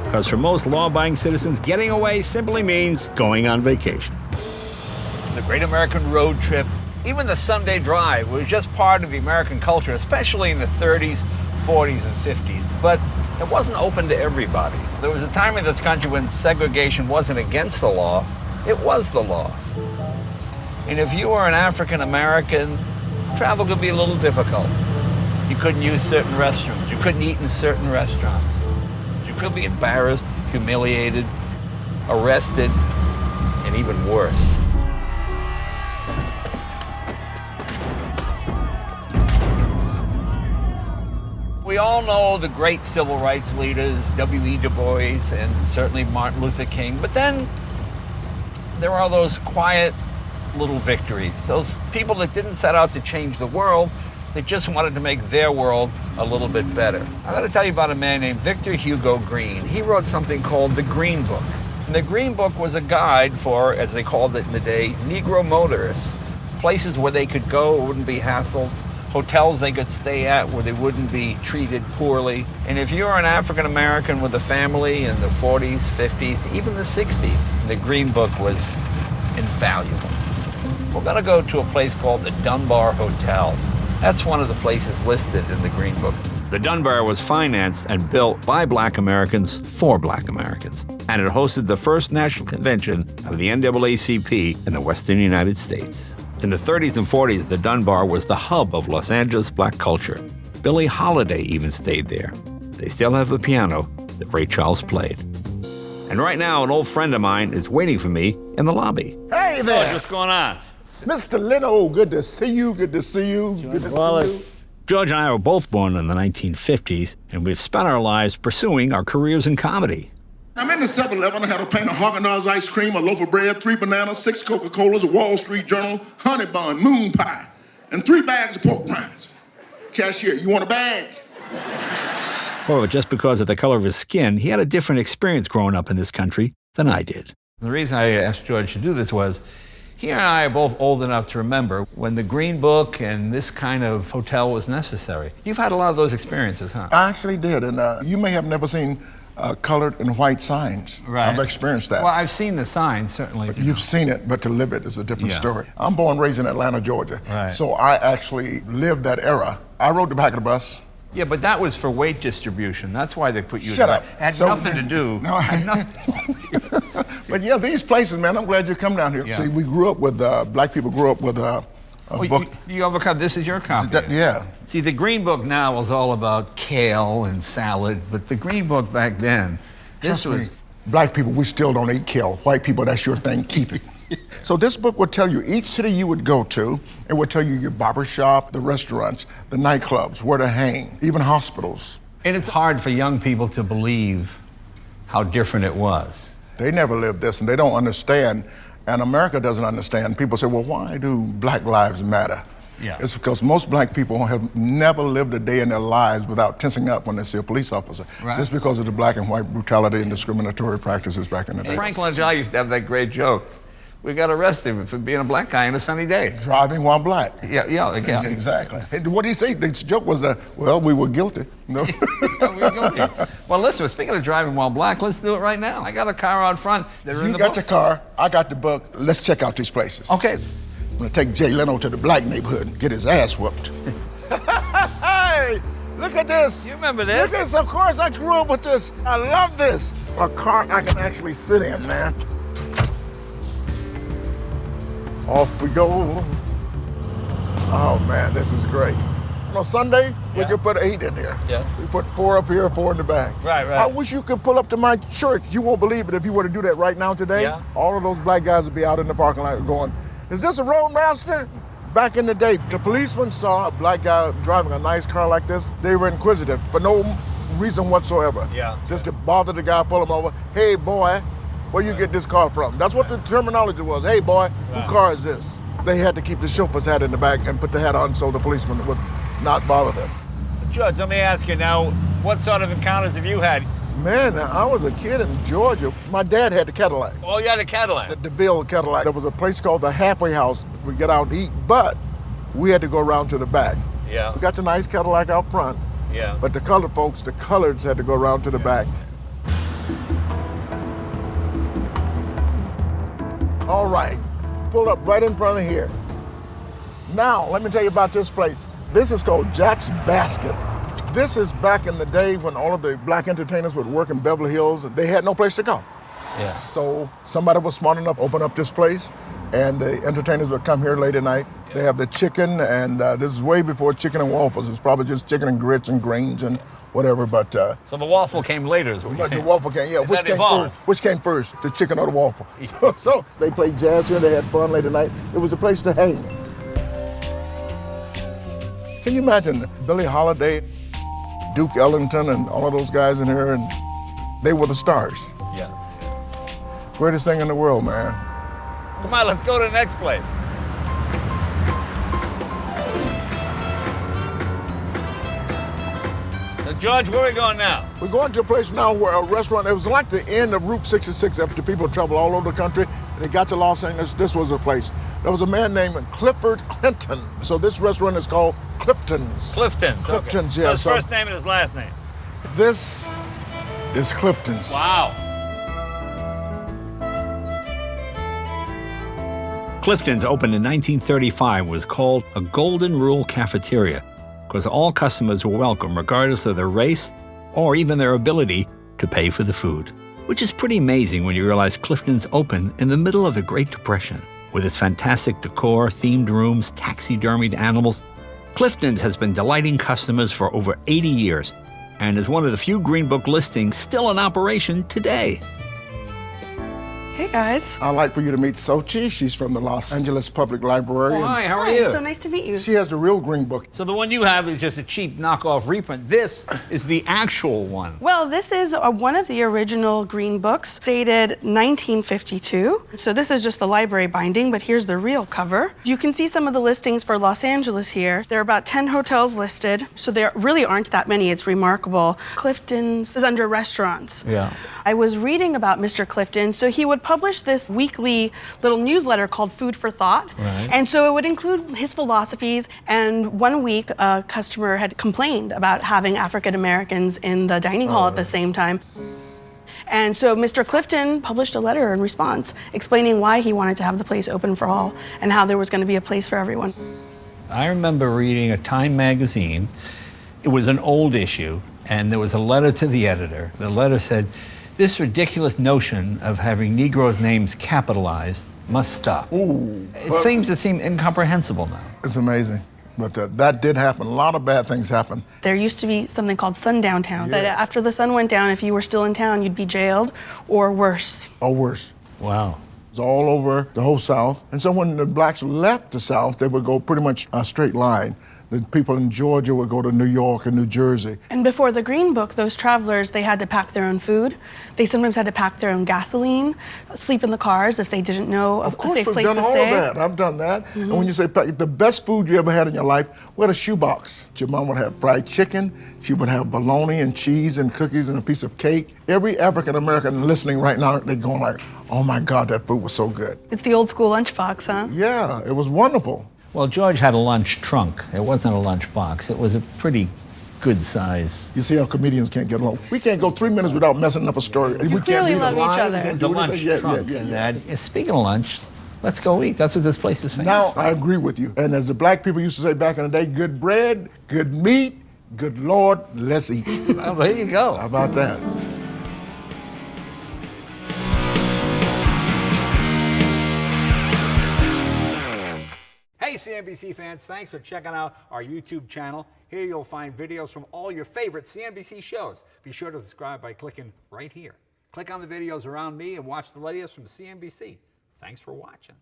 Because for most law-abiding citizens, getting away simply means going on vacation. The Great American Road Trip, even the Sunday Drive, was just part of the American culture, especially in the 30s, 40s, and 50s. But it wasn't open to everybody. There was a time in this country when segregation wasn't against the law, it was the law. And if you were an African American, travel could be a little difficult. You couldn't use certain restrooms. You couldn't eat in certain restaurants. You could be embarrassed, humiliated, arrested, and even worse. We all know the great civil rights leaders, W.E. Du Bois and certainly Martin Luther King, but then there are those quiet little victories, those people that didn't set out to change the world, they just wanted to make their world a little bit better. I'm going to tell you about a man named Victor Hugo Green. He wrote something called the Green Book. And the Green Book was a guide for, as they called it in the day, Negro motorists, places where they could go, wouldn't be hassled, hotels they could stay at where they wouldn't be treated poorly. And if you're an African American with a family in the 40s, 50s, even the 60s, the Green Book was invaluable. We're gonna go to a place called the Dunbar Hotel. That's one of the places listed in the Green Book. The Dunbar was financed and built by Black Americans for Black Americans, and it hosted the first national convention of the NAACP in the Western United States. In the 30s and 40s, the Dunbar was the hub of Los Angeles black culture. Billie Holiday even stayed there. They still have the piano that Ray Charles played. And right now, an old friend of mine is waiting for me in the lobby. Hey there! George, what's going on? Mr. Leno, good to see you, good to see you, good to see you. George and I were both born in the 1950s, and we've spent our lives pursuing our careers in comedy. I'm in the 7-Eleven. I had a pan of Haagen-Dazs ice cream, a loaf of bread, 3 bananas, 6 Coca-Colas, a Wall Street Journal, honey bun, moon pie, and 3 bags of pork rinds. Cashier, you want a bag? However, just because of the color of his skin, he had a different experience growing up in this country than I did. The reason I asked George to do this was, he and I are both old enough to remember when the Green Book and this kind of hotel was necessary. You've had a lot of those experiences, huh? I actually did, and you may have never seen colored and white signs. Right. I've experienced that. Well, I've seen the signs, certainly. You've seen it, but to live it is a different story. I'm born and raised in Atlanta, Georgia. Right. So I actually lived that era. I rode the back of the bus. Yeah, but that was for weight distribution. That's why they put you Shut in up. It had nothing to do. No, had nothing. But yeah, these places, man, I'm glad you come down here. Yeah. See, we grew up with, black people grew up with a book. You overcome, this is your copy. Yeah. See, the Green Book now is all about kale and salad, but the Green Book back then, this Trust was... me, black people, we still don't eat kale. White people, that's your thing, keep it. So this book would tell you each city you would go to. It would tell you your barber shop, the restaurants, the nightclubs, where to hang, even hospitals. And it's hard for young people to believe how different it was. They never lived this, and they don't understand, and America doesn't understand. People say, well, why do Black lives matter? Yeah. It's because most black people have never lived a day in their lives without tensing up when they see a police officer. Right. Just because of the black and white brutality and discriminatory practices back in the day. Franklin and I used to have that great joke. We got arrested for being a black guy on a sunny day. Driving while black. Yeah. Exactly. And what did he say? The joke was that, well, we were guilty. No? Yeah, we were guilty. Well, listen, speaking of driving while black, let's do it right now. I got a car out front. You got your car, I got the book. Let's check out these places. Okay. I'm gonna take Jay Leno to the black neighborhood and get his ass whooped. Hey, look at this. You remember this? Look at this, of course, I grew up with this. I love this. A car I can actually sit in, man. Off we go. Oh man, this is great. On Sunday, we could put 8 in here. Yeah. We put 4 up here, 4 in the back. Right. I wish you could pull up to my church. You won't believe it if you were to do that right now today. Yeah. All of those black guys would be out in the parking lot going, is this a roadmaster? Back in the day, the policeman saw a black guy driving a nice car like this. They were inquisitive for no reason whatsoever. Yeah. Just to bother the guy, pull him over. Hey, boy, where you get this car from? That's what the terminology was. Hey, boy, whose car is this? They had to keep the chauffeur's hat in the back and put the hat on so the policeman would not bother them. Judge, let me ask you now, what sort of encounters have you had? Man, I was a kid in Georgia. My dad had the Cadillac. Oh, you had a Cadillac. The DeVille Cadillac. There was a place called the Halfway House. We'd get out and eat, but we had to go around to the back. Yeah. We got the nice Cadillac out front. Yeah. But the colored folks, the coloreds had to go around to the back. All right, pull up right in front of here. Now, let me tell you about this place. This is called Jack's Basket. This is back in the day when all of the black entertainers would work in Beverly Hills and they had no place to go. Yeah. So somebody was smart enough to open up this place, and the entertainers would come here late at night. Yeah. They have the chicken, and this is way before chicken and waffles. It's probably just chicken and grits and greens and whatever, but... so the waffle came later is what you're saying? The waffle came, yeah. Which came first, the chicken or the waffle? So they played jazz here, they had fun late at night. It was a place to hang. Can you imagine Billie Holiday, Duke Ellington, and all of those guys in here, and they were the stars. Yeah. Greatest thing in the world, man. Come on, let's go to the next place. So, George, where are we going now? We're going to a place now where a restaurant, it was like the end of Route 66 after people travel all over the country, and they got to Los Angeles, this was a place. There was a man named Clifford Clinton. So this restaurant is called Clifton's. Clifton's, Clifton's, okay. yeah. So his first name and his last name. This is Clifton's. Wow. Clifton's opened in 1935 was called a Golden Rule Cafeteria because all customers were welcome regardless of their race or even their ability to pay for the food. Which is pretty amazing when you realize Clifton's opened in the middle of the Great Depression. With its fantastic decor, themed rooms, taxidermied animals, Clifton's has been delighting customers for over 80 years and is one of the few Green Book listings still in operation today. Hey guys. I'd like for you to meet Sochi. She's from the Los Angeles Public Library. Oh, hi, how are you? So nice to meet you. She has the real Green Book. So the one you have is just a cheap knockoff reprint. This is the actual one. Well, this is one of the original Green Books, dated 1952. So this is just the library binding, but here's the real cover. You can see some of the listings for Los Angeles here. There are about 10 hotels listed, so there really aren't that many. It's remarkable. Clifton's is under restaurants. Yeah. I was reading about Mr. Clifton, so he would publish this weekly little newsletter called Food for Thought. Right. And so it would include his philosophies, and one week a customer had complained about having African Americans in the dining hall at the same time. And so Mr. Clifton published a letter in response explaining why he wanted to have the place open for all and how there was going to be a place for everyone. I remember reading a Time magazine. It was an old issue, and there was a letter to the editor. The letter said, "This ridiculous notion of having Negroes' names capitalized must stop." Ooh. It seems to seem incomprehensible now. It's amazing. But that did happen. A lot of bad things happened. There used to be something called Sundown Town, that after the sun went down, if you were still in town, you'd be jailed or worse. Or worse. Wow. It's all over the whole South. And so when the blacks left the South, they would go pretty much a straight line. The people in Georgia would go to New York and New Jersey. And before the Green Book, those travelers, they had to pack their own food. They sometimes had to pack their own gasoline, sleep in the cars if they didn't know a safe place to stay. Of course, I've done all of that. I've done that. Mm-hmm. And when you say the best food you ever had in your life, we had a shoebox. Your mom would have fried chicken. She would have bologna and cheese and cookies and a piece of cake. Every African American listening right now, they're going like, oh my God, that food was so good. It's the old school lunchbox, huh? Yeah, it was wonderful. Well, George had a lunch trunk. It wasn't a lunch box. It was a pretty good size. You see how comedians can't get along. We can't go 3 minutes without messing up a story. We clearly can't love each other. It was a lunch trunk. And speaking of lunch, let's go eat. That's what this place is famous Now, for. I agree with you. And as the black people used to say back in the day, good bread, good meat, good Lord, let's eat. Well, there you go. How about that? Hey CNBC fans, thanks for checking out our YouTube channel. Here you'll find videos from all your favorite CNBC shows. Be sure to subscribe by clicking right here. Click on the videos around me and watch the latest from CNBC. Thanks for watching.